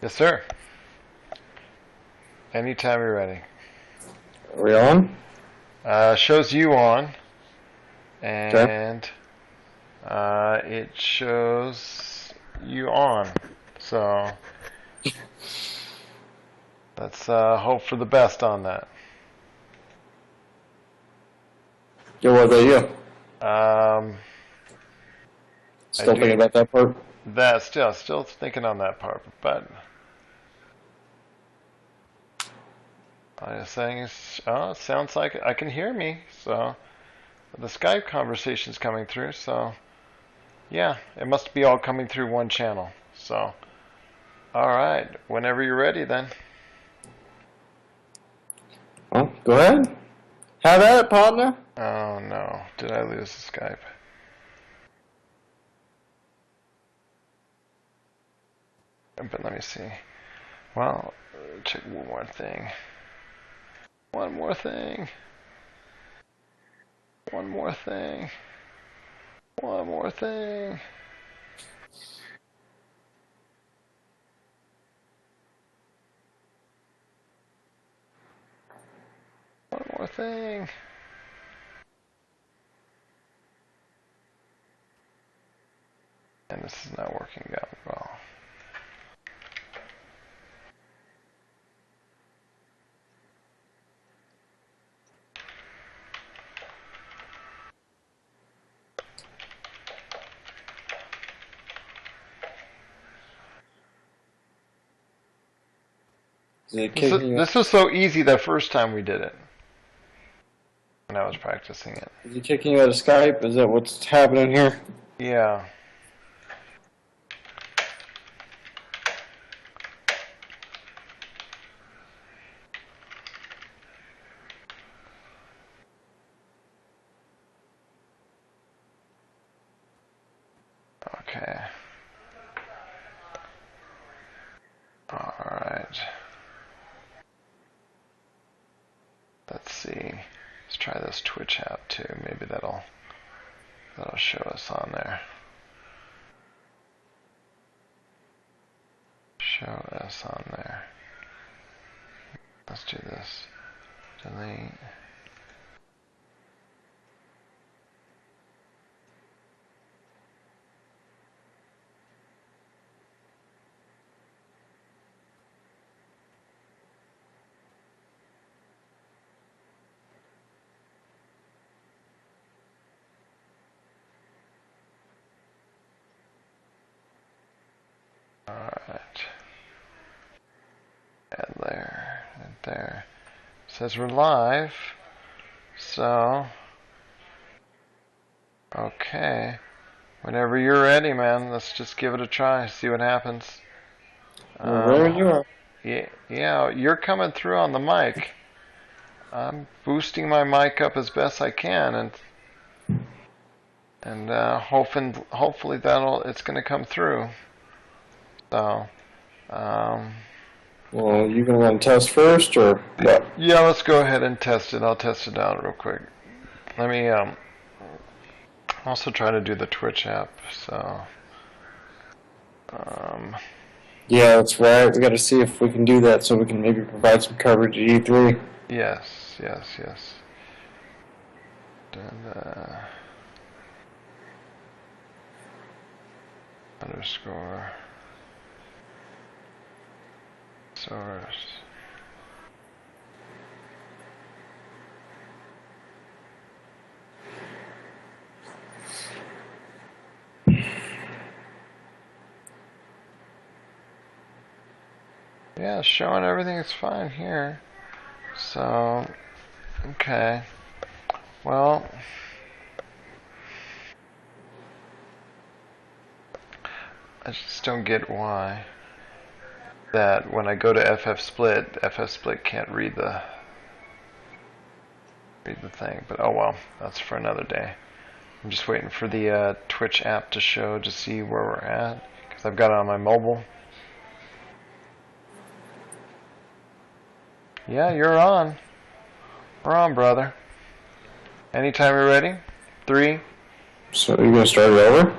Yes, sir. Anytime you're ready. Are we on? Shows you on, Okay. and it shows you on. So let's hope for the best on that. Yeah, what about you? Um, I Still thinking do about that part? that still thinking on that part, but I was saying, it sounds like I can hear me. So the Skype conversation's coming through. So yeah, it must be all coming through one channel. So all right, whenever you're ready, then. Well, go ahead. Have at it, partner. Oh no, did I lose the Skype? But let me see. Well, check one more thing. One more thing. One more thing. One more thing. One more thing. And this is not working out well. Is it kicking you? This was so easy the first time we did it. When I was practicing it. Is he kicking you out of Skype? Is that what's happening here? Yeah. Okay. Alright. Let's see. Let's try this Twitch app too. Maybe that'll show us on there. Show us on there. Let's do this. Delete. Alright. And there. And there. It says we're live. So. Okay. Whenever you're ready, man, let's just give it a try. See what happens. Where you are. Yeah, you're coming through on the mic. I'm boosting my mic up as best I can, and hopefully it's going to come through. So, Well, you gonna run test first, or what? yeah, let's go ahead and test it. I'll test it out real quick. Let me also try to do the Twitch app. So, Yeah, that's right. We got to see if we can do that, so we can maybe provide some coverage at E3. yes. And, underscore source. Yeah, showing everything is fine here. So, okay. Well, I just don't get why that when I go to FF Split can't read the thing. But oh well, that's for another day. I'm just waiting for the Twitch app to show to see where we're at because I've got it on my mobile. Yeah, you're on. We're on, brother. Anytime you're ready. 3, So you're gonna start it over?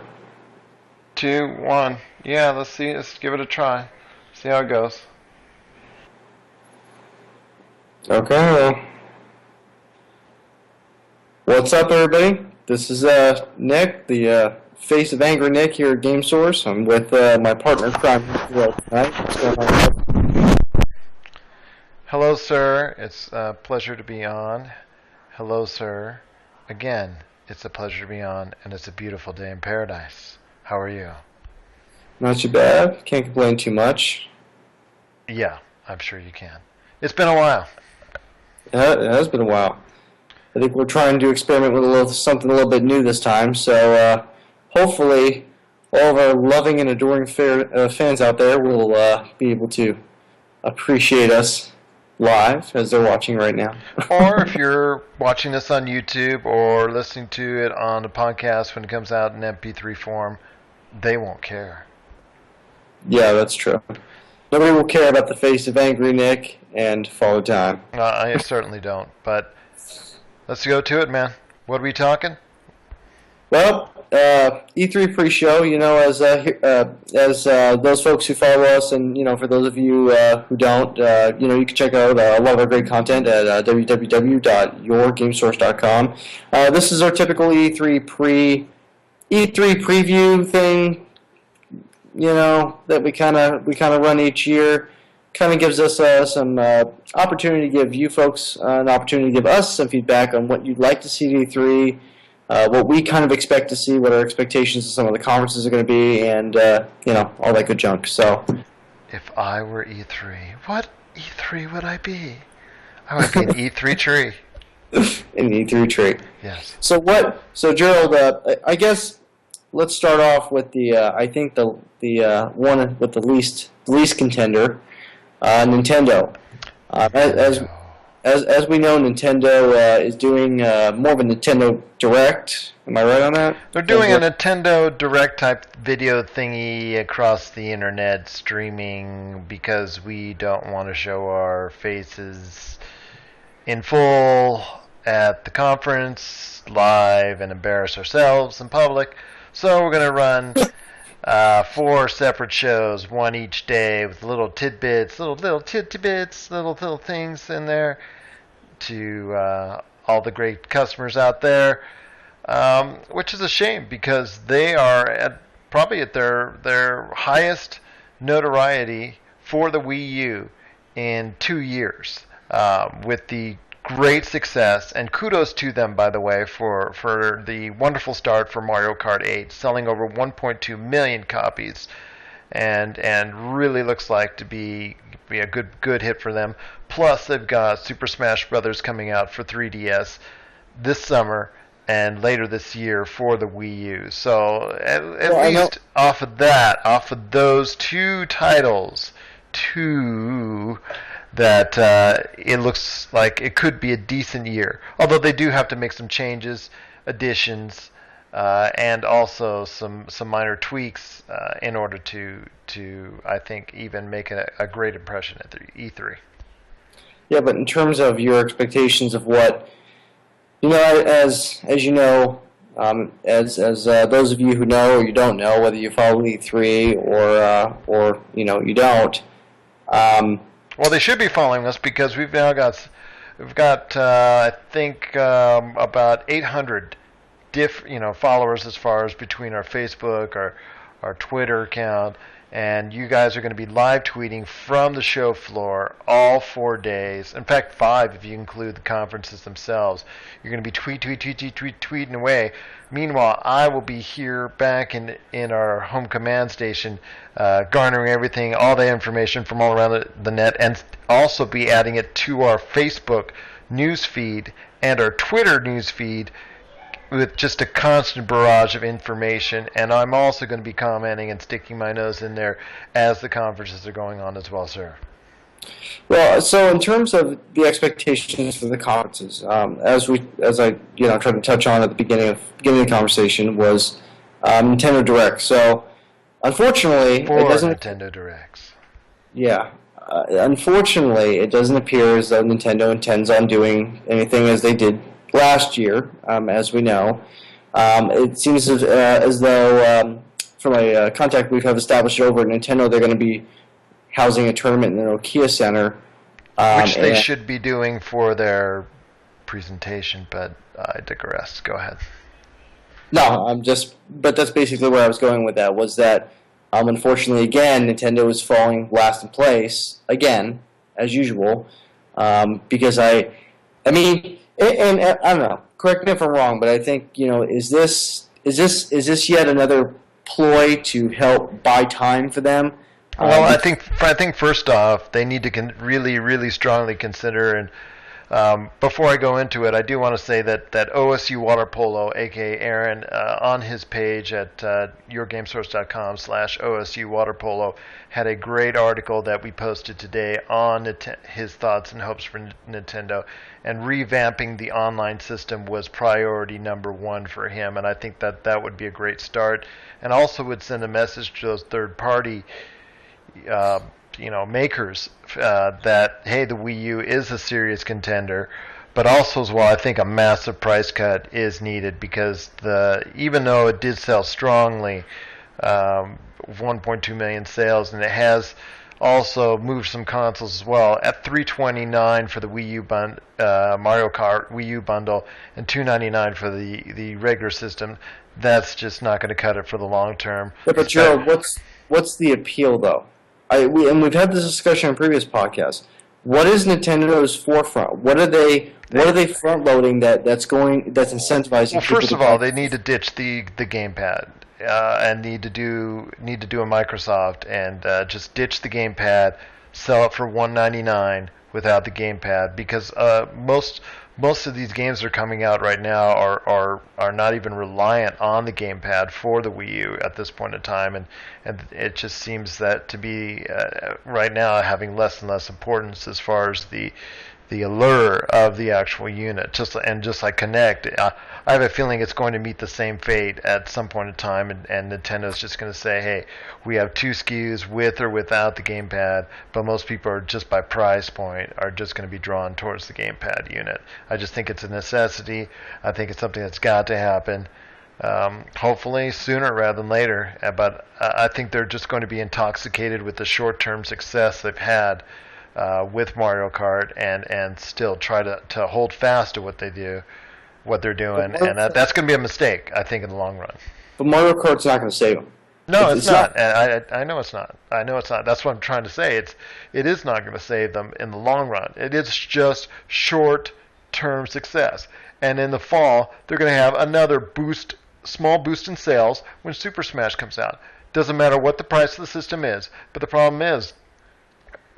2, 1. Yeah, let's see. Let's give it a try. See how it goes. Okay. Well, what's up, everybody? This is Nick, the face of Angry Nick here at Game Source. I'm with my partner in crime tonight. What's going on? Hello, sir. It's a pleasure to be on. Hello, sir. Again, it's a pleasure to be on, and it's a beautiful day in paradise. How are you? Not too bad. Can't complain too much. Yeah, I'm sure you can. It's been a while. It has been a while. I think we're trying to experiment with something a little bit new this time. So hopefully, all of our loving and adoring fans out there will be able to appreciate us live as they're watching right now. Or if you're watching this on YouTube or listening to it on a podcast when it comes out in MP3 form, they won't care. Yeah, that's true. Nobody will care about the face of Angry Nick and Follow Time. I certainly don't, but let's go to it, man. What are we talking? Well, E3 pre-show, as those folks who follow us, and for those of you who don't, you can check out a lot of our great content at www.yourgamesource.com. This is our typical E3 preview thing, that we kind of run each year. Kind of gives us some opportunity to give you folks an opportunity to give us some feedback on what you'd like to see at E3. What we kind of expect to see, what our expectations of some of the conferences are going to be, and, all that good junk. So, if I were E3, what E3 would I be? I would be an E3 tree. An E3 tree. Yes. So, Gerald, I guess let's start off with I think the one with the least contender, Nintendo. As we know, Nintendo is doing more of a Nintendo Direct. Am I right on that? They're doing a Nintendo Direct type video thingy across the internet, streaming, because we don't want to show our faces in full at the conference, live, and embarrass ourselves in public. So we're going to run 4 separate shows, one each day, with little tidbits, little things in there to all the great customers out there, which is a shame because they are probably at their highest notoriety for the Wii U in 2 years, with the great success, and kudos to them, by the way, for the wonderful start for Mario Kart 8, selling over 1.2 million copies, and really looks like to be a good hit for them. Plus, they've got Super Smash Bros. Coming out for 3DS this summer and later this year for the Wii U. So at least off of those 2 titles, that it looks like it could be a decent year. Although they do have to make some changes, additions, and also some minor tweaks in order to I think even make a great impression at the E3. Yeah, but in terms of your expectations of what, as you know, as those of you who know or you don't know, whether you follow E3 or you don't. Well, they should be following us because we've got I think about 800 followers as far as between our Facebook, our Twitter account, and you guys are going to be live tweeting from the show floor all 4 days. In fact, 5 if you include the conferences themselves. You're going to be tweeting away. Meanwhile, I will be here back in our home command station, garnering everything, all the information from all around the net, and also be adding it to our Facebook news feed and our Twitter news feed with just a constant barrage of information. And I'm also going to be commenting and sticking my nose in there as the conferences are going on as well, sir. Well, so in terms of the expectations for the conferences, as I tried to touch on at the beginning of the conversation, was Nintendo Direct. So unfortunately, For it doesn't. Nintendo Directs. Yeah, unfortunately, it doesn't appear as though Nintendo intends on doing anything as they did last year, as we know. It seems as though, from a contact we have established over at Nintendo, they're going to be housing a tournament in the Nokia Center. Which they should be doing for their presentation, but I digress. Go ahead. No, but that's basically where I was going with that, was that, unfortunately, again, Nintendo is falling last in place, again, as usual, because I mean, and I don't know, correct me if I'm wrong, but I think, is this yet another ploy to help buy time for them? Well, I think first off, they need to really, really strongly consider, and before I go into it, I do want to say that OSU Water Polo, aka Aaron, on his page at yourgamesource.com/OSU Water Polo, had a great article that we posted today on his thoughts and hopes for Nintendo, and revamping the online system was priority number one for him, and I think that would be a great start, and also would send a message to those third-party makers that, hey, the Wii U is a serious contender, but also as well, I think a massive price cut is needed, because even though it did sell strongly, 1.2 million sales, and it has also moved some consoles as well, at $329 for the Wii U Mario Kart Wii U bundle and $299 for the regular system. That's just not going to cut it for the long term. Yeah, but Gerald, what's the appeal though? We've had this discussion in previous podcasts. What is Nintendo's forefront? What are they front loading that's incentivizing? Well, first of all, they need to ditch the gamepad and need to do a Microsoft and just ditch the gamepad, sell it for $199 without the gamepad, because most of these games that are coming out right now are not even reliant on the gamepad for the Wii U at this point in time, and it just seems that to be right now having less and less importance as far as the allure of the actual unit. Just like Kinect, I have a feeling it's going to meet the same fate at some point in time, and Nintendo's just going to say, hey, we have two SKUs with or without the gamepad, but most people are just by price point are just going to be drawn towards the gamepad unit. I just think it's a necessity. I think it's something that's got to happen. Hopefully sooner rather than later, but I think they're just going to be intoxicated with the short-term success they've had with Mario Kart, and still try to hold fast to what they're doing, and that's going to be a mistake, I think, in the long run. But Mario Kart's not going to save them. No, it's not. I know it's not. I know it's not. That's what I'm trying to say. It is not going to save them in the long run. It is just short-term success. And in the fall, they're going to have another small boost in sales when Super Smash comes out. Doesn't matter what the price of the system is, but the problem is,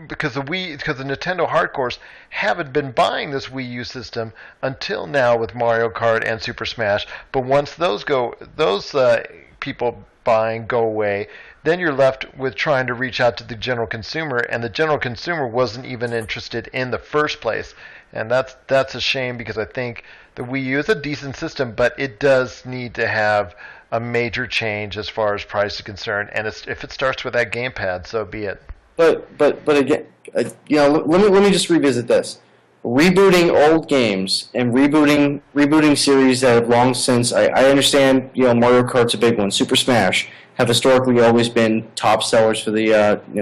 because the Nintendo hardcores haven't been buying this Wii U system until now with Mario Kart and Super Smash. But once those people buying go away, then you're left with trying to reach out to the general consumer, and the general consumer wasn't even interested in the first place. And that's a shame, because I think the Wii U is a decent system, but it does need to have a major change as far as price is concerned. And if it starts with that gamepad, so be it. But again, let me just revisit this. Rebooting old games and rebooting series that have long since. I understand. Mario Kart's a big one. Super Smash have historically always been top sellers for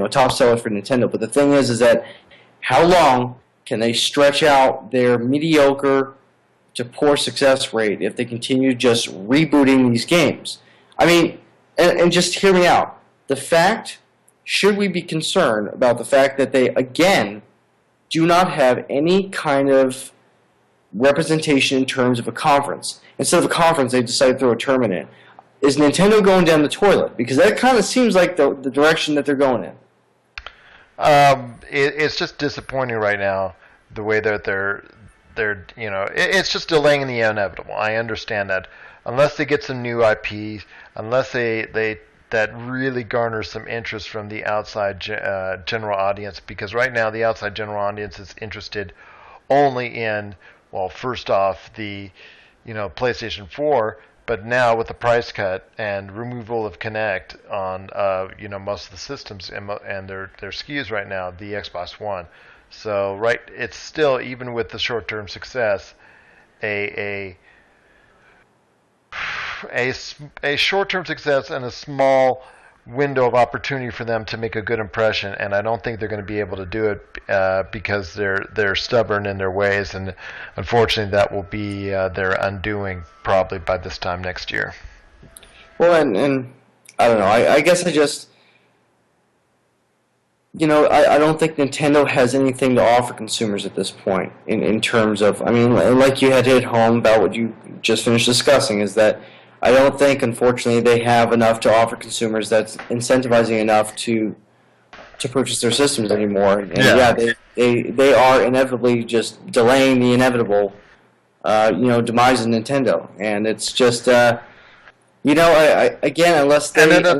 top sellers for Nintendo. But the thing is that how long can they stretch out their mediocre to poor success rate if they continue just rebooting these games? I mean, and just hear me out. Should we be concerned about the fact that they, again, do not have any kind of representation in terms of a conference? Instead of a conference, they decide to throw a tournament in. Is Nintendo going down the toilet? Because that kind of seems like the direction that they're going in. It's just disappointing right now, the way that they're it's just delaying the inevitable. I understand that. Unless they get some new IPs, unless that really garners some interest from the outside general audience, because right now the outside general audience is interested only in, well, first off, the PlayStation 4, but now with the price cut and removal of Kinect on most of the systems and their SKUs right now, the Xbox One. So it's still, even with the short-term success, a short-term success and a small window of opportunity for them to make a good impression, and I don't think they're going to be able to do it because they're stubborn in their ways, and unfortunately that will be their undoing probably by this time next year. Well, and I don't know. I guess I just, I don't think Nintendo has anything to offer consumers at this point in terms of, I mean, like you had hit home about what you just finished discussing, is that I don't think, unfortunately, they have enough to offer consumers that's incentivizing enough to purchase their systems anymore. And they are inevitably just delaying the inevitable, demise of Nintendo. And it's just, again, unless they... And then,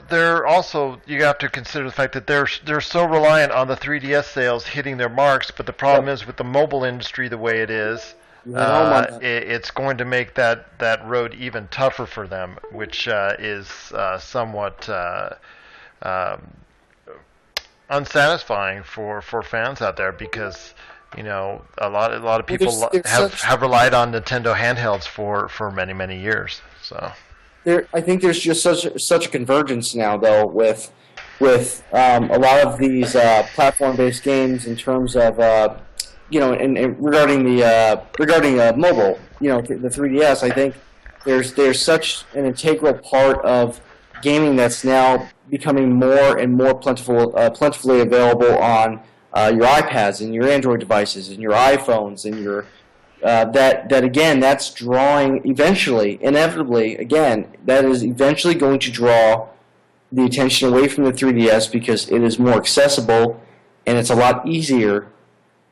they're also, you have to consider the fact that they're so reliant on the 3DS sales hitting their marks, but the problem is with the mobile industry the way it is, it's going to make that road even tougher for them, which is somewhat unsatisfying for fans out there, because a lot of people have relied on Nintendo handhelds for many years. So I think there's just such a convergence now, though, with a lot of these platform-based games in terms of and regarding mobile, the 3DS. I think there's such an integral part of gaming that's now becoming more and more plentifully available on your iPads and your Android devices and your iPhones and your that again, that's drawing inevitably, again, that is eventually going to draw the attention away from the 3DS, because it is more accessible and it's a lot easier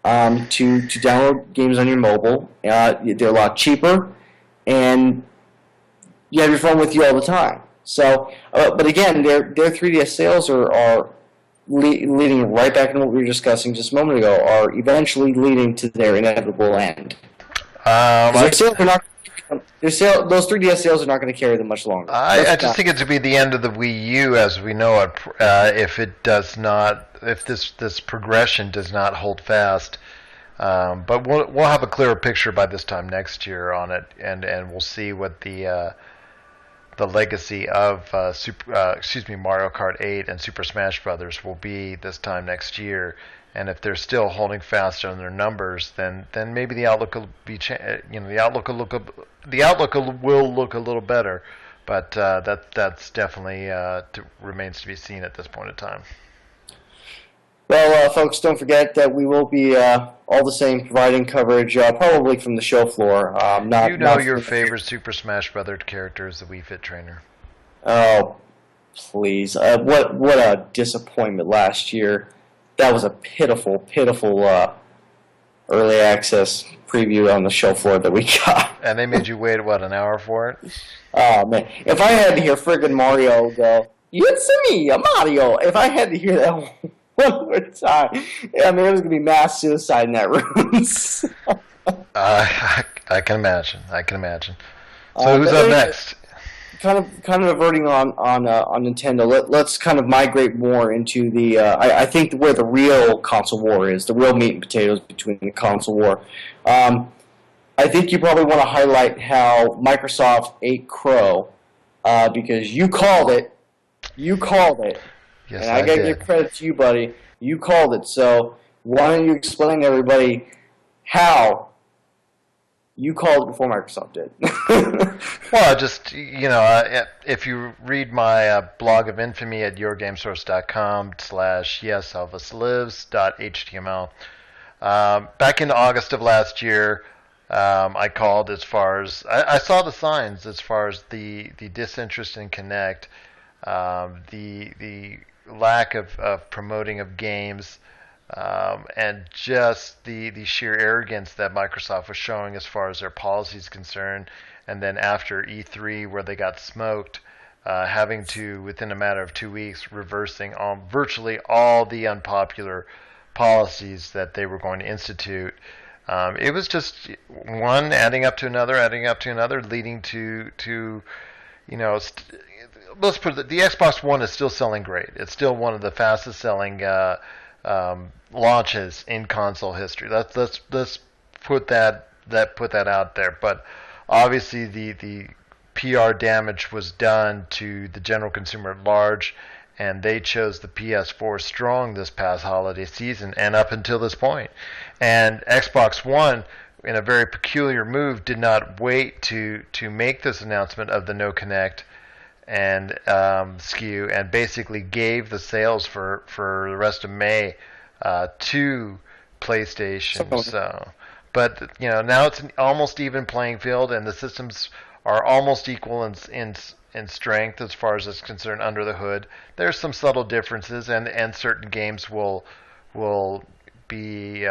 to download games on your mobile. They're a lot cheaper, and you have your phone with you all the time. So, but again, their 3DS sales are leading right back into what we were discussing just a moment ago, are eventually leading to their inevitable end. Those 3DS sales are not going to carry them much longer. I just think it's to be the end of the Wii U as we know it, if this progression does not hold fast. But we'll have a clearer picture by this time next year on it, and we'll see what the legacy of Mario Kart 8 and Super Smash Brothers will be this time next year. And if they're still holding fast on their numbers, then maybe the outlook will be the outlook will look a little better. But that's definitely remains to be seen at this point in time. Well, folks, don't forget that we will be all the same providing coverage, probably from the show floor. Your favorite Super Smash Brothers character is the Wii Fit trainer. Oh, please! What a disappointment last year. That was a pitiful early access preview on the show floor that we got. And they made you wait, an hour for it? Oh, man. If I had to hear friggin' Mario go, "It's me, Mario," if I had to hear that one more time, I mean, it was going to be mass suicide in that room. I can imagine. So who's up next? Kind of averting on Nintendo. Let's kind of migrate more into the. I think where the real console war is, the real meat and potatoes between the console war. I think you probably want to highlight how Microsoft ate crow, because you called it. Yes, and I gotta give credit to you, buddy. You called it. So why don't you explain to everybody how you called it before Microsoft did? Well, just, if you read my blog of infamy at yourgamesource.com/yes, Elvis lives.html, back in August of last year, I called as far as I saw the signs as far as the disinterest in Kinect, the lack of promoting of games, and just the sheer arrogance that Microsoft was showing as far as their policy is concerned. And then after E3, where they got smoked, having to, within a matter of 2 weeks, reversing virtually all the unpopular policies that they were going to institute. It was just one adding up to another, leading to let's put it, the Xbox One is still selling great. It's still one of the fastest selling launches in console history. Let's put that out there. But obviously the PR damage was done to the general consumer at large, and they chose the PS4 strong this past holiday season and up until this point. And Xbox One, in a very peculiar move, did not wait to make this announcement of the No Connect and SKU, and basically gave the sales for the rest of May to PlayStation. So, but now it's an almost even playing field, and the systems are almost equal in strength as far as it's concerned under the hood. There's some subtle differences, and certain games will be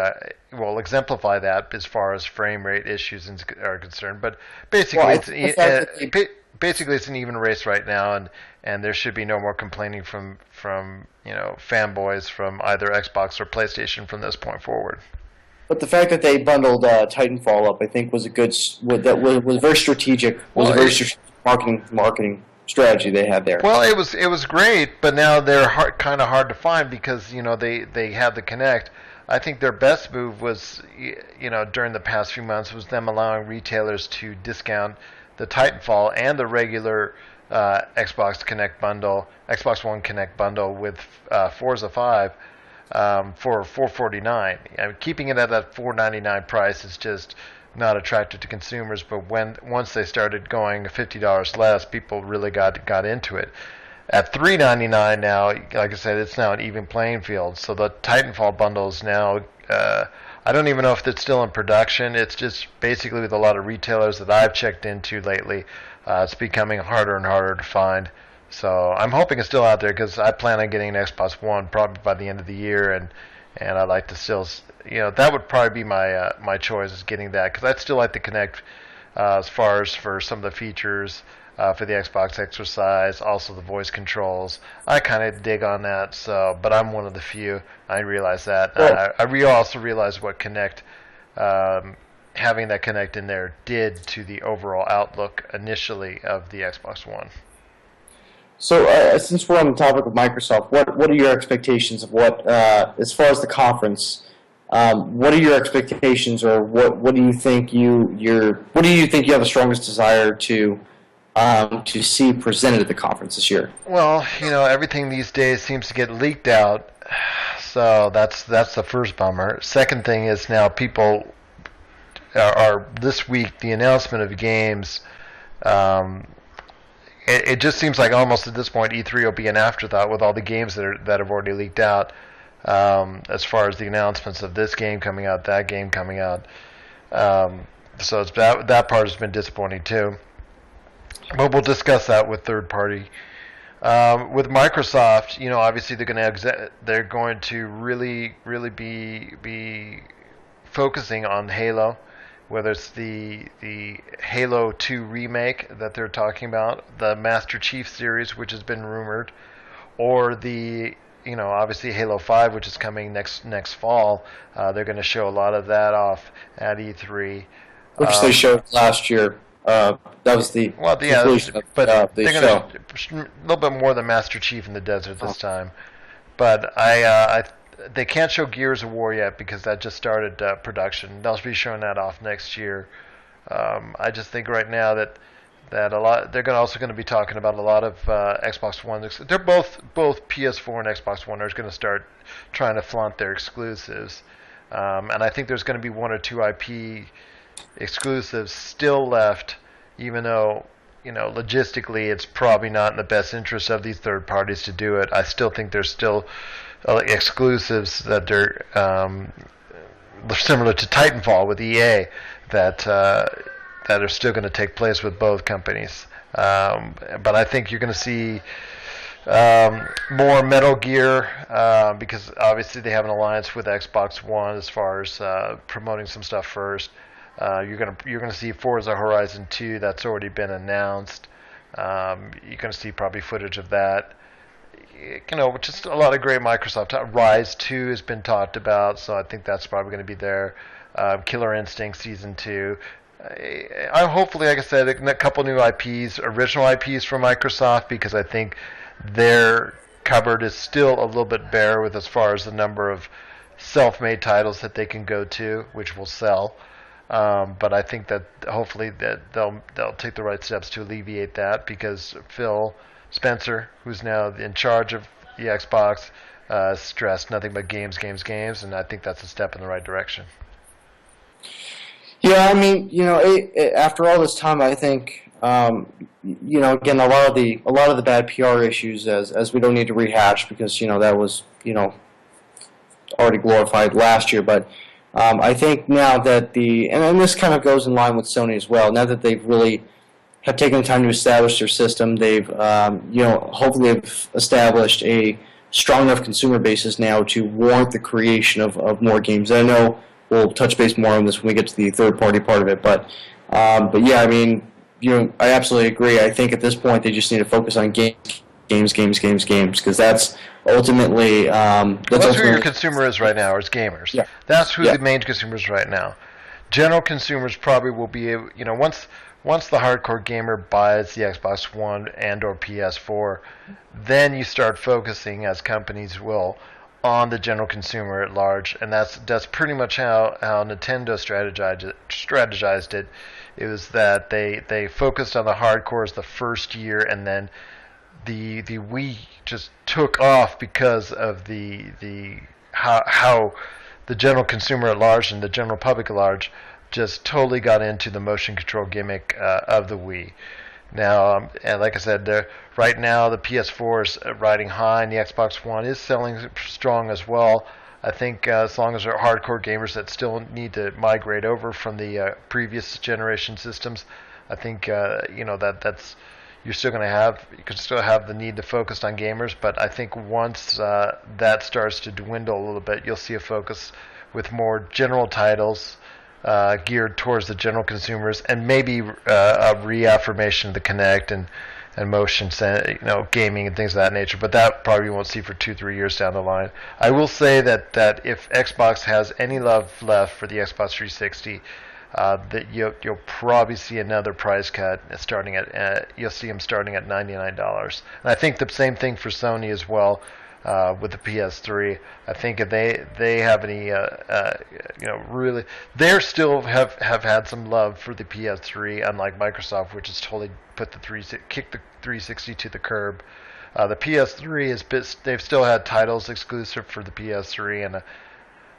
will exemplify that as far as frame rate issues are concerned. But basically, basically it's an even race right now, and there should be no more complaining from fanboys from either Xbox or PlayStation from this point forward. But the fact that they bundled Titanfall up, I think, was a good that was very strategic. Very strategic marketing strategy they had there. Well, it was great, but now they're kind of hard to find because they have the Kinect. I think their best move was during the past few months was them allowing retailers to discount the Titanfall and the regular Xbox One Kinect bundle with Forza 5 for $449. I mean, keeping it at that $499 price is just not attractive to consumers. But once they started going $50 less, people really got into it. At $399 now, like I said, it's now an even playing field. So the Titanfall bundle is now, I don't even know if it's still in production. It's just basically with a lot of retailers that I've checked into lately, it's becoming harder and harder to find. So I'm hoping it's still out there because I plan on getting an Xbox One probably by the end of the year, and I'd like to still, that would probably be my choice is getting that because I'd still like to connect as far as for some of the features. For the Xbox exercise, also the voice controls. I kind of dig on that, but I'm one of the few. I realize that. Well, I also realize what Kinect, having that Kinect in there did to the overall outlook initially of the Xbox One. So, since we're on the topic of Microsoft, what are your expectations of as far as the conference? What are your expectations, or what do you think what do you think you have the strongest desire to see presented at the conference this year? Well, everything these days seems to get leaked out, so that's the first bummer. Second thing is now people are this week the announcement of games. It just seems like almost at this point E3 will be an afterthought with all the games that have already leaked out. As far as the announcements of this game coming out, that game coming out, so it's that part has been disappointing too. But we'll discuss that with third party. With Microsoft, obviously they're going to really be focusing on Halo, whether it's the Halo 2 remake that they're talking about, the Master Chief series, which has been rumored, or the obviously Halo 5, which is coming next fall. They're going to show a lot of that off at E3, which they showed last year. That was the conclusion of the they're show. A little bit more than Master Chief in the desert this time. But they can't show Gears of War yet because that just started production. They'll be showing that off next year. I just think right now that a lot they're also going to be talking about a lot of Xbox One. They're both PS4 and Xbox One are going to start trying to flaunt their exclusives, and I think there's going to be one or two IP exclusives still left, even though logistically it's probably not in the best interest of these third parties to do it. I still think there's still exclusives that they're similar to Titanfall with EA that are still going to take place with both companies. But I think you're going to see more Metal Gear because obviously they have an alliance with Xbox One as far as promoting some stuff first. You're gonna see Forza Horizon 2 that's already been announced. You're gonna see probably footage of that. Just a lot of great Microsoft. Rise 2 has been talked about, so I think that's probably going to be there. Killer Instinct Season 2. I'm hopefully, like I said, a couple new IPs, original IPs from Microsoft, because I think their cupboard is still a little bit bare with as far as the number of self-made titles that they can go to, which will sell. But I think that hopefully that they'll take the right steps to alleviate that, because Phil Spencer, who's now in charge of the Xbox, stressed nothing but games, games, games, and I think that's a step in the right direction. Yeah, I mean, after all this time, I think, again, a lot of the bad PR issues, as we don't need to rehash, because that was already glorified last year. But I think now that and this kind of goes in line with Sony as well. Now that they've really have taken the time to establish their system, they've hopefully they've established a strong enough consumer basis now to warrant the creation of more games. I know we'll touch base more on this when we get to the third party part of it, but yeah, I mean, I absolutely agree. I think at this point they just need to focus on games, because that's ultimately that's who your consumer is right now, is gamers. Yeah. That's who the main consumer is right now. General consumers probably will be able, once the hardcore gamer buys the Xbox One and or PS4, then you start focusing, as companies will, on the general consumer at large, and that's pretty much how Nintendo strategized it. It was that they focused on the hardcores the first year, and then the Wii just took off because of how the general consumer at large and the general public at large just totally got into the motion control gimmick of the Wii. Now, and like I said, right now the PS4 is riding high, and the Xbox One is selling strong as well. I think as long as there are hardcore gamers that still need to migrate over from the previous generation systems, I think that's you can still have the need to focus on gamers. But I think once that starts to dwindle a little bit, you'll see a focus with more general titles geared towards the general consumers, and maybe a reaffirmation of the Kinect and motion, gaming and things of that nature. But that probably won't see for 2-3 years down the line. I will say that if Xbox has any love left for the Xbox 360, that you'll probably see another price cut starting at you'll see them starting at $99. And I think the same thing for Sony as well. With the PS3, I think if they have any, really, they still have had some love for the PS3, unlike Microsoft, which has totally kicked the 360 to the curb. The PS3 they've still had titles exclusive for the PS3, and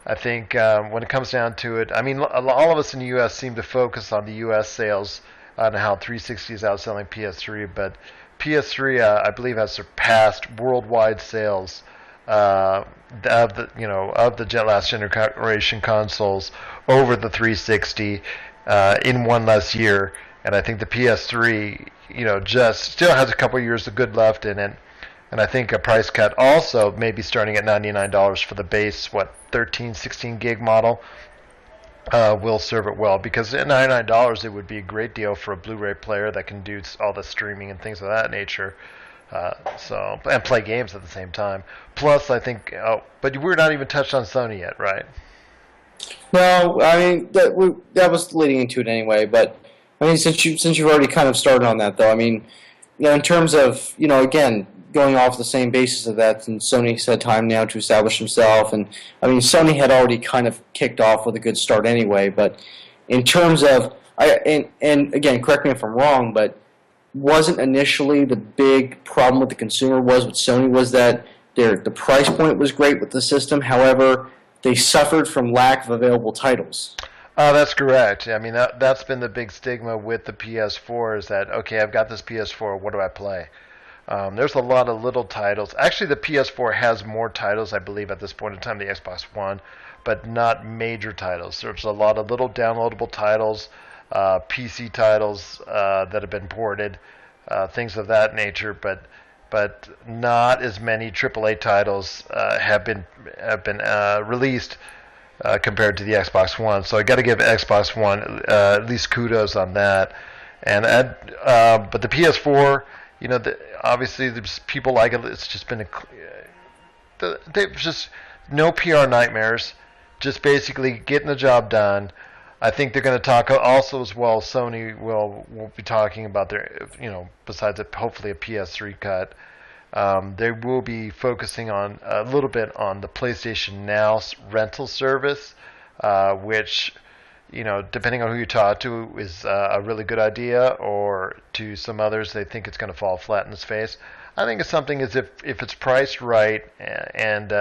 I think when it comes down to it, I mean, all of us in the U.S. seem to focus on the U.S. sales, on how 360 is outselling PS3, but PS3, I believe, has surpassed worldwide sales of the last generation consoles over the 360 in one less year, and I think the PS3, just still has a couple of years of good left in it, and I think a price cut also maybe starting at $99 for the base 13, 16 gig model. Will serve it well, because at $99 it would be a great deal for a Blu-ray player that can do all the streaming and things of that nature, and play games at the same time. Plus, I think, but we're not even touched on Sony yet, right? No, I mean that was leading into it anyway. But I mean, since you've already kind of started on that, though, I mean, in terms of again, going off the same basis of that, and Sony's had time now to establish himself, and I mean, Sony had already kind of kicked off with a good start anyway. But in terms of, and again, correct me if I'm wrong, but wasn't initially the big problem with the consumer with Sony was that the price point was great with the system. However, they suffered from lack of available titles. That's correct. I mean, that's been the big stigma with the PS4, is that, okay, I've got this PS4, what do I play? There's a lot of little titles. Actually, the PS4 has more titles, I believe, at this point in time, the Xbox One, but not major titles. There's a lot of little downloadable titles, PC titles that have been ported, things of that nature, but not as many AAA titles have been released compared to the Xbox One. So I got to give Xbox One at least kudos on that. But the PS4. Obviously, there's people like it. It's just been they've just no PR nightmares. Just basically getting the job done. I think they're going to talk also as well. Sony will be talking about their, besides hopefully a PS3 cut. They will be focusing on a little bit on the PlayStation Now rental service, which depending on who you talk to, is a really good idea, or to some others they think it's going to fall flat in its face. I think it's something as if it's priced right, and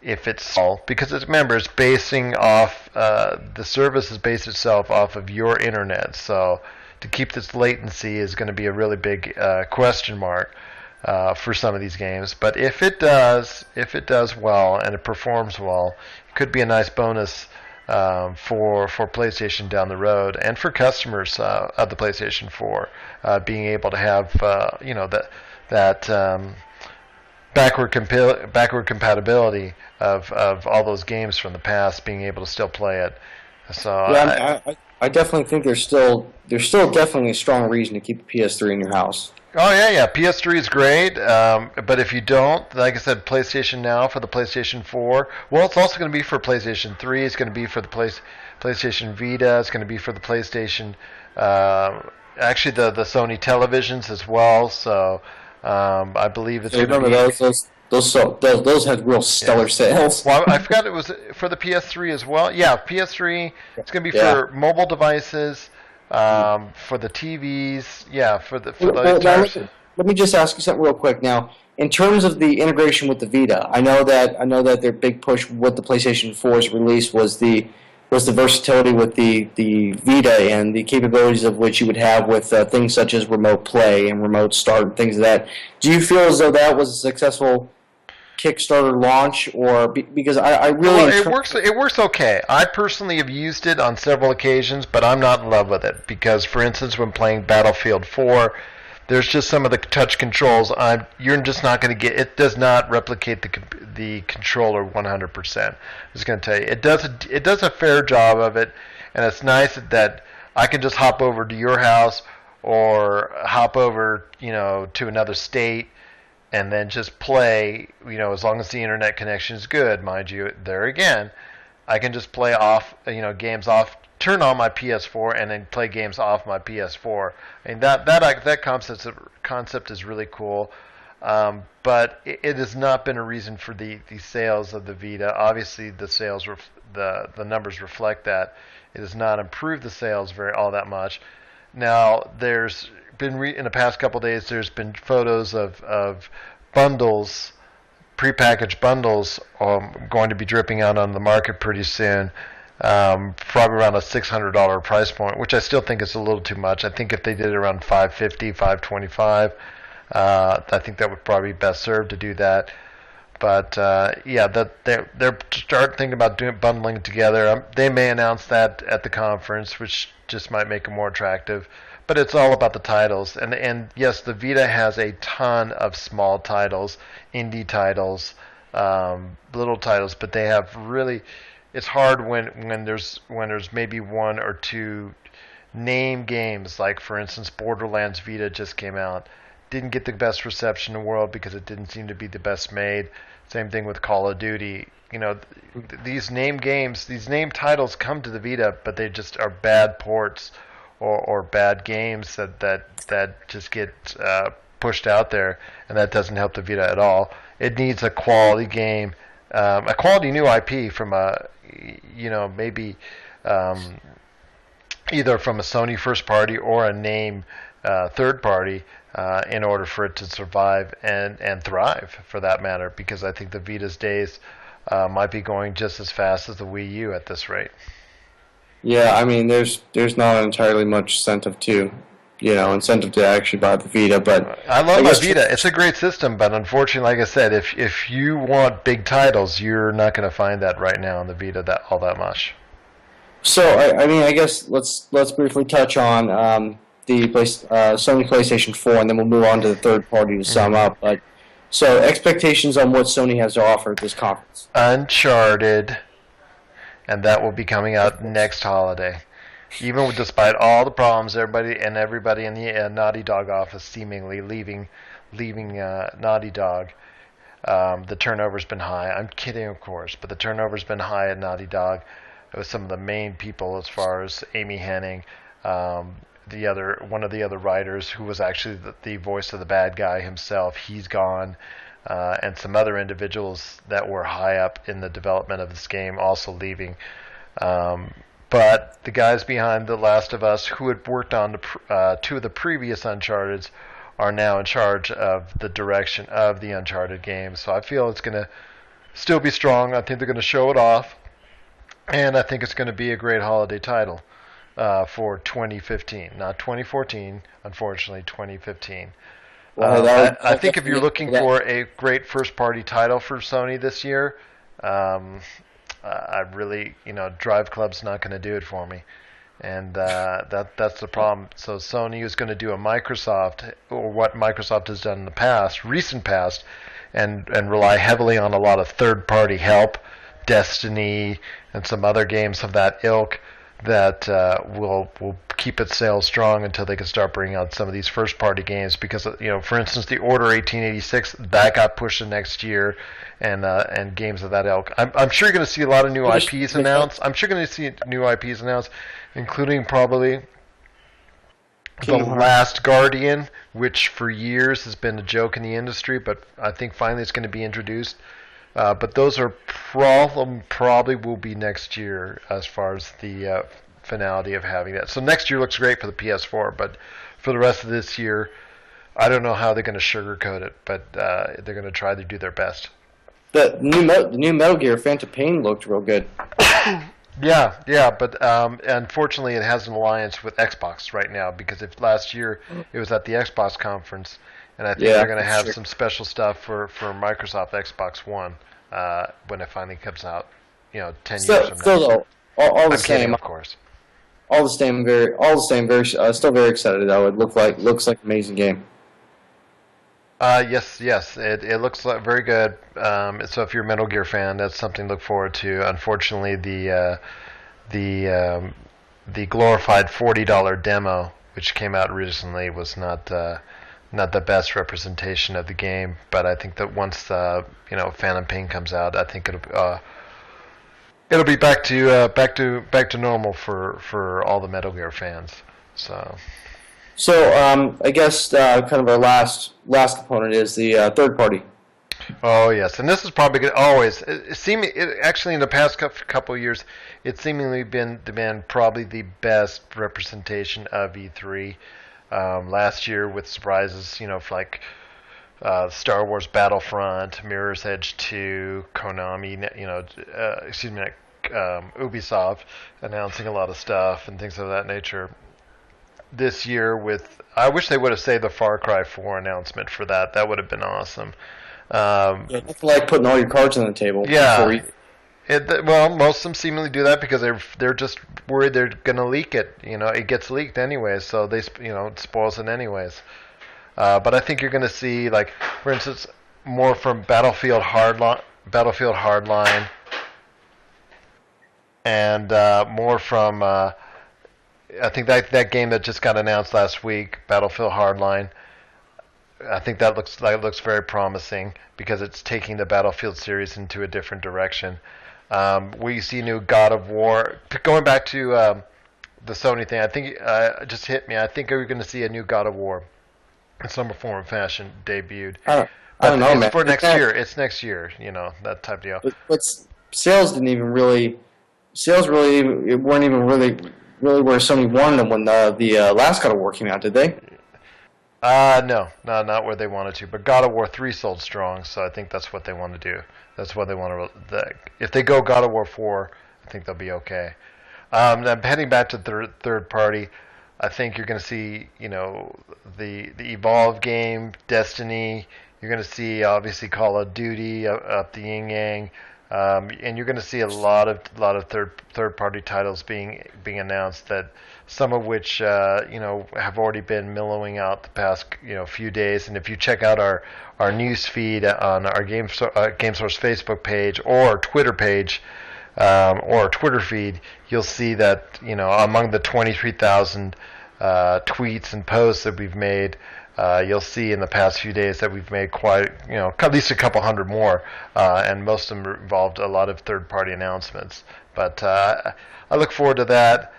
if it's all, because remember, it's basing off the service is based itself off of your internet, so to keep this latency is going to be a really big question mark for some of these games. But if it does well and it performs well, it could be a nice bonus for PlayStation down the road, and for customers of the PlayStation 4, being able to have that backward compatibility of all those games from the past, being able to still play it. So Yeah, I definitely think there's still definitely a strong reason to keep a PS3 in your house. Oh yeah. PS3 is great, but if you don't, like I said, PlayStation Now for the PlayStation 4. Well, it's also going to be for PlayStation 3. It's going to be for the PlayStation Vita. It's going to be for the PlayStation, actually the Sony televisions as well. So I believe it's So going to remember be. those had real stellar sales. Well, I forgot it was for the PS3 as well. Yeah, PS3. It's going to be Yeah. for mobile devices, for the TVs. Yeah, for the Well, now, entire. let me just ask you something real quick. Now, in terms of the integration with the Vita, I know that their big push with the PlayStation 4's release was the versatility with the Vita and the capabilities of which you would have with things such as remote play and remote start and things of that. Do you feel as though that was a successful Kickstarter launch, or because I really Well, it works. It works okay. I personally have used it on several occasions, but I'm not in love with it because, for instance, when playing Battlefield 4, there's just some of the touch controls. You're just not going to get. It does not replicate the controller 100%. I'm just going to tell you, it does a fair job of it, and it's nice that I can just hop over to your house or hop over, to another state, and then just play, as long as the internet connection is good, mind you. There again, I can just play off, games off, turn on my PS4, and then play games off my PS4. And that concept is really cool. But it has not been a reason for the sales of the Vita. Obviously, the numbers reflect that. It has not improved the sales all that much. Now, there's been in the past couple of days, there's been photos of bundles, prepackaged bundles, going to be dripping out on the market pretty soon. Probably around a $600 price point, which I still think is a little too much. I think if they did it around $550, $525, I think that would probably be best served to do that. But yeah, that they're start thinking about bundling it together. They may announce that at the conference, which just might make it more attractive. But it's all about the titles, and yes, the Vita has a ton of small titles, indie titles, little titles, but they have really. It's hard when there's maybe one or two name games, like for instance Borderlands Vita just came out, didn't get the best reception in the world because it didn't seem to be the best made. Same thing with Call of Duty. These name games, these name titles come to the Vita, but they just are bad ports or bad games that just get pushed out there, and that doesn't help the Vita at all. It needs a quality game, a quality new IP from maybe either from a Sony first party or a name third party, in order for it to survive and thrive, for that matter, because I think the Vita's days might be going just as fast as the Wii U at this rate. Yeah, I mean, there's not entirely much incentive to actually buy the Vita, but I love my guess Vita. It's a great system, but unfortunately, like I said, if you want big titles, you're not going to find that right now on the Vita all that much. so. I mean, I guess let's briefly touch on Sony PlayStation 4, and then we'll move on to the third party to sum up. But so expectations on what Sony has to offer at this conference. Uncharted, and that will be coming out next holiday. Despite all the problems, everybody in the Naughty Dog office seemingly leaving Naughty Dog. The turnover's been high. I'm kidding, of course, but the turnover's been high at Naughty Dog. It was some of the main people, as far as Amy Hennig, one of the other writers, who was actually the voice of the bad guy himself. He's gone, and some other individuals that were high up in the development of this game also leaving. but the guys behind The Last of Us who had worked on two of the previous Uncharted are now in charge of the direction of the Uncharted games. So I feel it's going to still be strong. I think they're going to show it off, and I think it's going to be a great holiday title for 2015, not 2014. Unfortunately, 2015. I think if you're looking for a great first-party title for Sony this year, I really, Drive Club's not going to do it for me, and that's the problem. So Sony is going to do a Microsoft, or what Microsoft has done in the past, recent past, and rely heavily on a lot of third-party help, Destiny, and some other games of that ilk that will keep its sales strong until they can start bringing out some of these first-party games. Because for instance, the Order 1886 that got pushed to next year, and games of that ilk. I'm sure you're going to see a lot of new IPs announced. I'm sure you're going to see new IPs announced, including probably The Last Guardian, which for years has been a joke in the industry, but I think finally it's going to be introduced. But those are probably will be next year as far as the finality of having that. So next year looks great for the PS4, but for the rest of this year, I don't know how they're going to sugarcoat it, but they're going to try to do their best. The new Metal Gear Phantom Pain looked real good. Yeah, but unfortunately it has an alliance with Xbox right now, because if last year it was at the Xbox conference, and I think they're going to have some special stuff for Microsoft Xbox One when it finally comes out, 10 years from now. Still though, all the I'm same, kidding, of course. All the same, still very excited though. It looks like an amazing game. Yes, it looks like very good. So if you're a Metal Gear fan, that's something to look forward to. Unfortunately, the glorified $40 demo, which came out recently, was not the best representation of the game. But I think that once Phantom Pain comes out, I think it'll be back to normal for all the Metal Gear fans. So I guess kind of our last component is the third party. Oh yes, and this is probably always actually in the past couple of years, it's seemingly been probably the best representation of E3. Last year with surprises, for like Star Wars Battlefront, Mirror's Edge 2, Konami, Ubisoft announcing a lot of stuff and things of that nature. This year I wish they would have saved the Far Cry 4 announcement for that. That would have been awesome. It's like putting all your cards on the table. Yeah. Well, most of them seemingly do that because they're just worried they're going to leak it. It gets leaked anyway, so they it spoils it anyways. But I think you're going to see, like, for instance, more from Battlefield Hardline, and more from I think that game that just got announced last week, Battlefield Hardline. I think that looks very promising because it's taking the Battlefield series into a different direction. We see new God of War. Going back to the Sony thing, I think it just hit me. I think we're going to see a new God of War in some form or fashion debuted. I don't know, man. For next year. It's next year, that type deal. But sales weren't even really where Sony wanted them when the last God of War came out, did they? No, not where they wanted to. But God of War 3 sold strong, so I think that's what they want to do. That's what they want to. If they go God of War 4, I think they'll be okay. Now heading back to third party, I think you're going to see, the Evolve game, Destiny. You're going to see obviously Call of Duty up the yin yang. And you're going to see a lot of third party titles being announced, that some of which have already been mellowing out the past few days. And if you check out our news feed on our GameSource Facebook page or Twitter page or Twitter feed, you'll see that among the 23,000 tweets and posts that we've made. You'll see in the past few days that we've made quite, at least a couple hundred more, and most of them involved a lot of third-party announcements. But I look forward to that.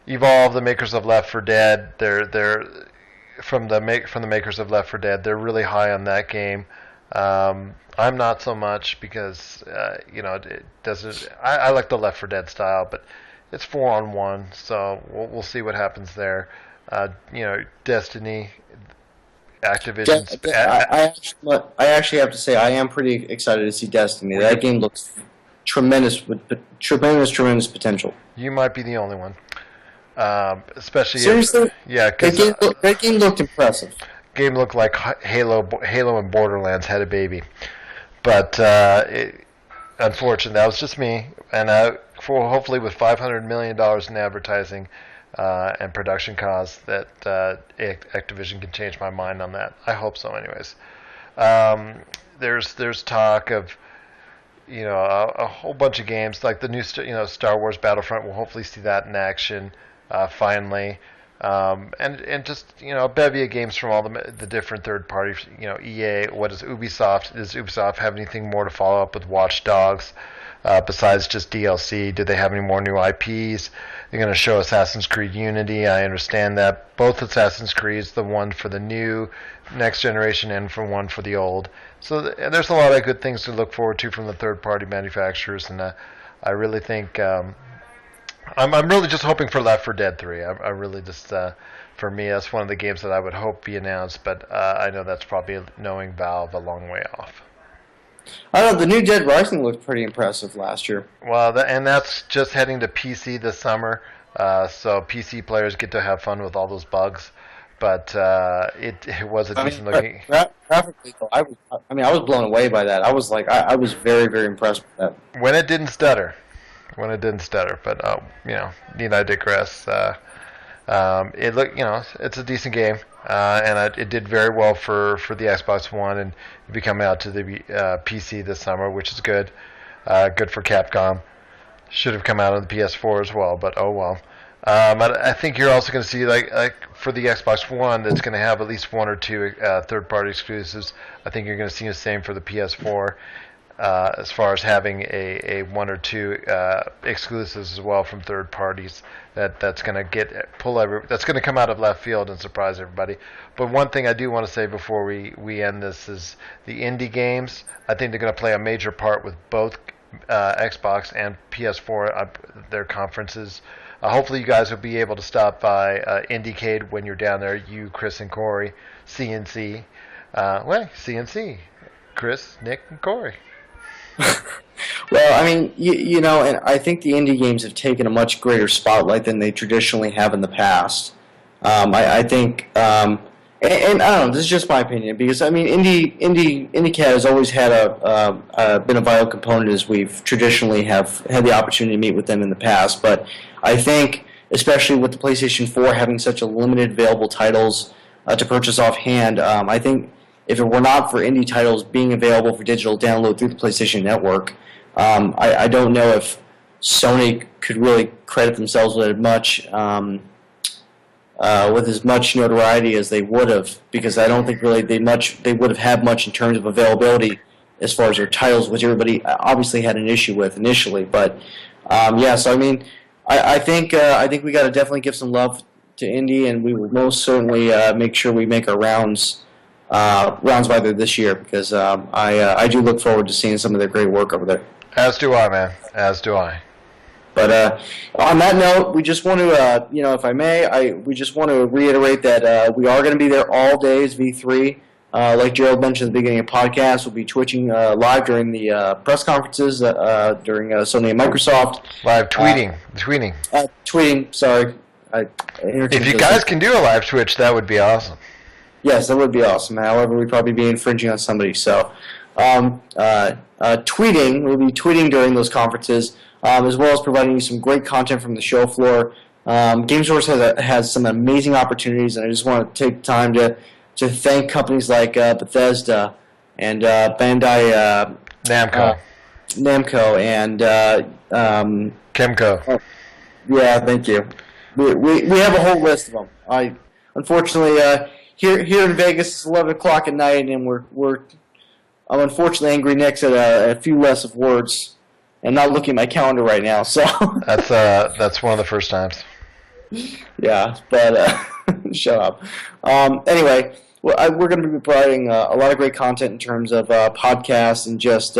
Evolve, the makers of Left 4 Dead, they're from the makers of Left 4 Dead. They're really high on that game. I'm not so much because it doesn't. I like the Left 4 Dead style, but it's 4-on-1, so we'll see what happens there. Destiny, Activision's. I actually have to say I am pretty excited to see Destiny. That game looks tremendous with tremendous potential. You might be the only one, especially seriously. Because that game looked impressive. Game looked like Halo and Borderlands had a baby, but unfortunately that was just me. And hopefully with $500 million in advertising and production costs, that Activision can change my mind on that. I hope so, anyways. There's talk of a whole bunch of games like the new Star Wars Battlefront. We'll hopefully see that in action finally. And just a bevy of games from all the different third parties. EA. What is Ubisoft? Does Ubisoft have anything more to follow up with Watch Dogs besides just DLC? Do they have any more new IPs? They're going to show Assassin's Creed Unity. I understand that both Assassin's Creeds, the one for the new next generation and for one for the old. So there's a lot of good things to look forward to from the third party manufacturers, and I really think. I'm really just hoping for Left 4 Dead 3. I really just, for me, that's one of the games that I would hope be announced, but I know that's probably knowing Valve a long way off. I don't know, the new Dead Rising looked pretty impressive last year. Well, and that's just heading to PC this summer, so PC players get to have fun with all those bugs, but it was a decent looking. Graphically, I was blown away by that. I was I was very, very impressed with that. When it didn't stutter. But need I digress? It looked, it's a decent game, and it did very well for the Xbox One, and it'll be coming out to the PC this summer, which is good. Good for Capcom. Should have come out on the PS4 as well, but oh well. I think you're also going to see like for the Xbox One, that's going to have at least one or two third-party exclusives. I think you're going to see the same for the PS4. As far as having a one or two exclusives as well from third parties, that's going to that's going to come out of left field and surprise everybody. But one thing I do want to say before we end this is the indie games. I think they're going to play a major part with both Xbox and PS4 their conferences. Hopefully you guys will be able to stop by Indiecade when you're down there. You, Chris, and Corey, CNC. CNC, Chris, Nick, and Corey. Well, I mean, and I think the indie games have taken a much greater spotlight than they traditionally have in the past. I think, and I don't know, this is just my opinion, because I mean, IndieCAD has always had been a vital component, as we've traditionally have had the opportunity to meet with them in the past. But I think, especially with the PlayStation 4 having such a limited available titles to purchase offhand, I think, if it were not for indie titles being available for digital download through the PlayStation Network, I don't know if Sony could really credit themselves with as much notoriety as they would have, because I don't think really they would have had much in terms of availability as far as their titles, which everybody obviously had an issue with initially. But so I mean, I think we got to definitely give some love to indie, and we will most certainly make sure we make our rounds by there this year, because I do look forward to seeing some of their great work over there. As do I, man. As do I. But on that note, we just want to, if I may, we just want to reiterate that we are going to be there all day as V3. Like Gerald mentioned at the beginning of the podcast, we'll be twitching live during the press conferences during Sony and Microsoft. Live tweeting. Tweeting, sorry. If you guys can do a live Twitch, that would be awesome. Yes, that would be awesome. However, we'd probably be infringing on somebody. So, tweeting, we'll be tweeting during those conferences, as well as providing you some great content from the show floor. GameSource has some amazing opportunities, and I just want to take time to thank companies like Bethesda and Bandai Namco and Kemco. Yeah, thank you. We have a whole list of them. Unfortunately, here in Vegas, it's 11 o'clock at night, and I'm unfortunately Angry Nick's at a few less of words, and not looking at my calendar right now. So that's one of the first times. Yeah, but shut up. Anyway, we're going to be providing a lot of great content in terms of podcasts and just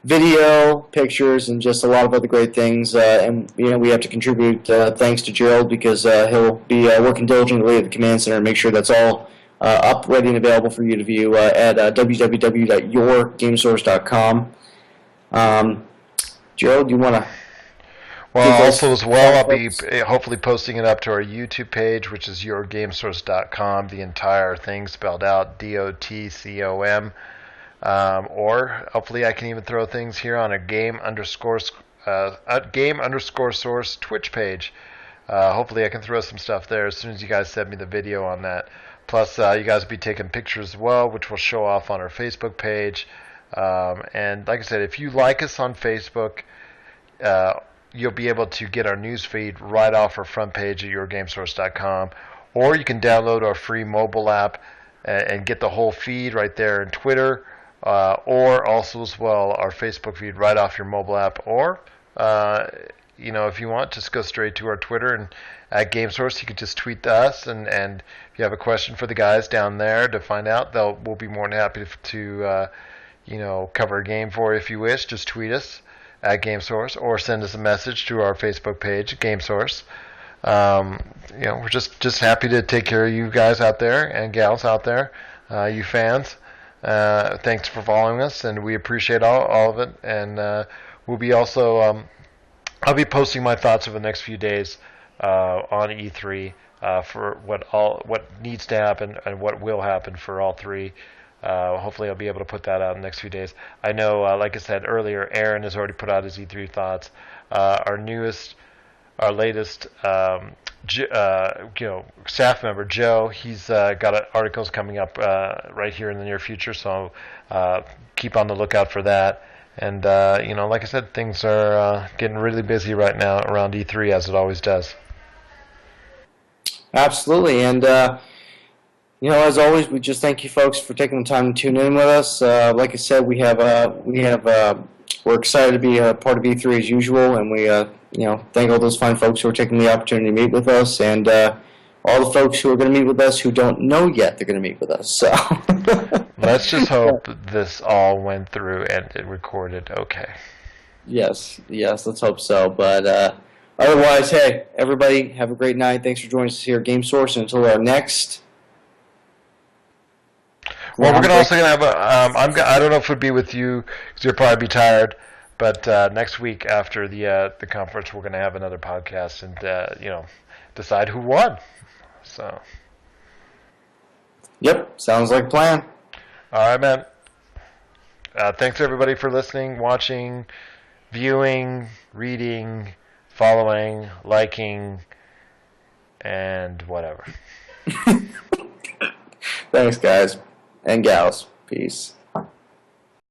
video, pictures, and just a lot of other great things. And we have to contribute thanks to Gerald because he'll be working diligently at the command center and make sure that's all up, ready, and available for you to view at www.yourgamesource.com. Gerald, you want to? Well, also as well, I'll be hopefully posting it up to our YouTube page, which is yourgamesource.com. The entire thing spelled out, DOTCOM. Or hopefully I can even throw things here on a game_source Twitch page. Hopefully I can throw some stuff there as soon as you guys send me the video on that. Plus, you guys will be taking pictures as well, which we'll show off on our Facebook page. And like I said, if you like us on Facebook, you'll be able to get our news feed right off our front page at yourgamesource.com. Or you can download our free mobile app and get the whole feed right there in Twitter. Or also as well our Facebook feed right off your mobile app. Or, if you want, just go straight to our Twitter and at GameSource. You can just tweet to us, and if you have a question for the guys down there to find out, we'll be more than happy to cover a game for you if you wish. Just tweet us at GameSource or send us a message to our Facebook page, GameSource. We're just happy to take care of you guys out there and gals out there, you fans. Thanks for following us, and we appreciate all of it. And we'll be also I'll be posting my thoughts over the next few days on E3 for what needs to happen and what will happen for all three. Hopefully I'll be able to put that out in the next few days. I know, like I said earlier, Aaron has already put out his E3 thoughts. Our latest staff member, Joe, he's got articles coming up right here in the near future, so keep on the lookout for that. And, like I said, things are getting really busy right now around E3, as it always does. Absolutely, and as always, we just thank you folks for taking the time to tune in with us. Like I said, we're excited to be a part of E3 as usual, and we thank all those fine folks who are taking the opportunity to meet with us, and all the folks who are going to meet with us who don't know yet they're going to meet with us. So let's just hope this all went through and it recorded okay. Yes, let's hope so. But otherwise, hey, everybody, have a great night. Thanks for joining us here at GameSource. And until our next. Well, we're also going to have I don't know if it would be with you because you'll probably be tired. But next week after the conference, we're going to have another podcast and decide who won. So. Yep, sounds like a plan. All right, man. Thanks everybody for listening, watching, viewing, reading, following, liking, and whatever. Thanks, guys and gals. Peace.